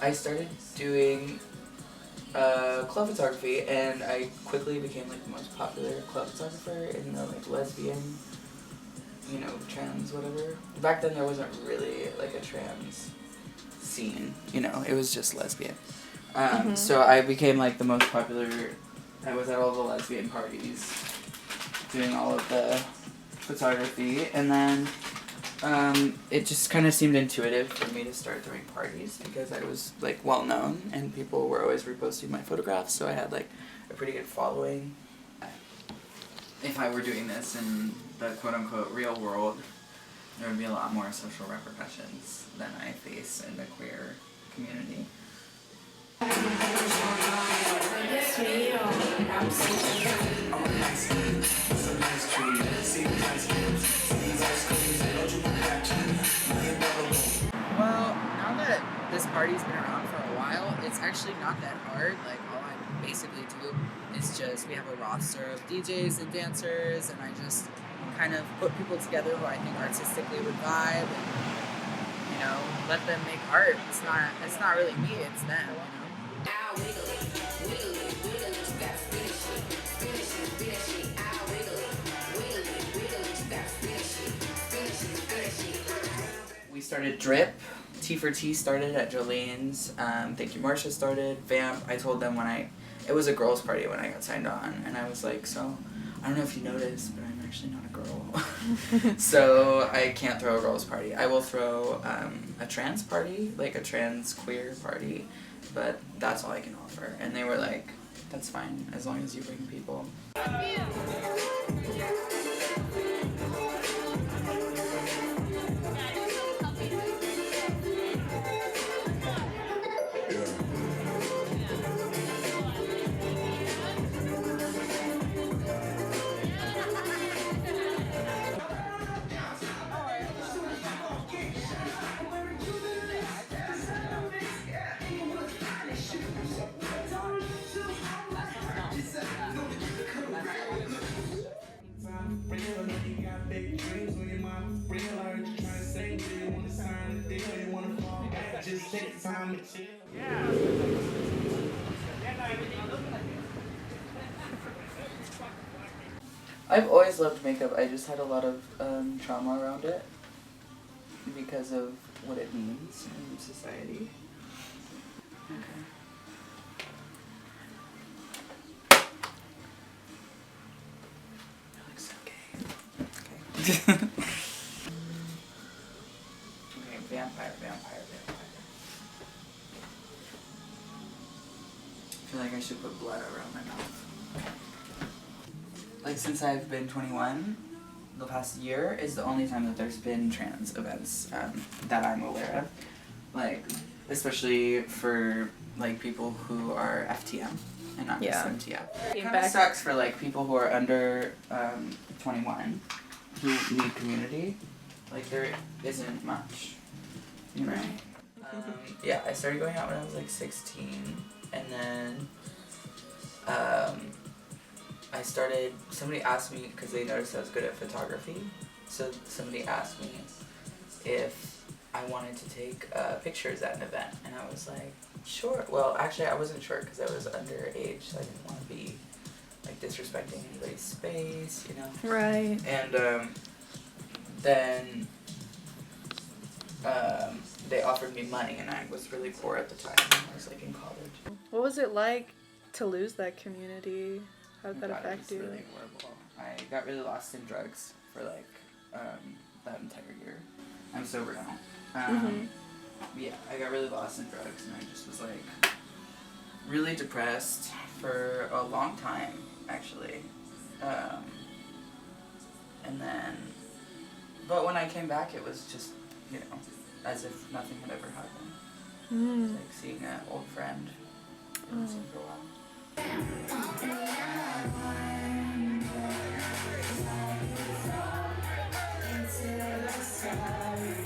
I started doing club photography, and I quickly became like the most popular club photographer in the like lesbian, you know, trans whatever. Back then there wasn't really like a trans scene, you know, it was just lesbian. So I became like the most popular. I was at all the lesbian parties doing all of the photography, and then it just kind of seemed intuitive for me to start throwing parties because I was like well known and people were always reposting my photographs, so I had like a pretty good following. If I were doing this in the quote-unquote real world, there would be a lot more social repercussions than I face in the queer community. Well, now that this party's been around for a while, it's actually not that hard. Like, all I basically do is just, we have a roster of DJs and dancers, and I just kind of put people together who I think artistically would vibe, and, you know, let them make art. It's not really me, it's them, you know? We started Drip. T for T started at Jolene's. Thank You Marsha started. Vamp. I told them it was a girls' party when I got signed on, and I was like, so, I don't know if you noticed, but I'm actually not a girl. So I can't throw a girls' party. I will throw a trans party, like a trans queer party, but that's all I can offer. And they were like, that's fine, as long as you bring people. I've always loved makeup. I just had a lot of trauma around it because of what it means in society. Okay. That looks so gay. Okay. Okay, vampire. I feel like I should put blood around my mouth. Like, since I've been 21, the past year is the only time that there's been trans events that I'm aware of. Like, especially for, like, people who are FTM and not just MTF. It kind of sucks for, like, people who are under 21 who need community. Like, there isn't much, you know? Yeah, I started going out when I was, like, 16, and then somebody asked me, because they noticed I was good at photography, so somebody asked me if I wanted to take pictures at an event, and I was like, sure. Well, actually I wasn't sure because I was underage, so I didn't want to be like disrespecting anybody's space, you know? Right. And then they offered me money, and I was really poor at the time. I was like in college. What was it like to lose that community? How did that affect you? It was really horrible. I got really lost in drugs for like that entire year. I'm sober now. Yeah, I got really lost in drugs, and I just was like really depressed for a long time, actually. And then, but when I came back, it was just, you know, as if nothing had ever happened. It was like seeing an old friend. I haven't seen for a while. Into the sky,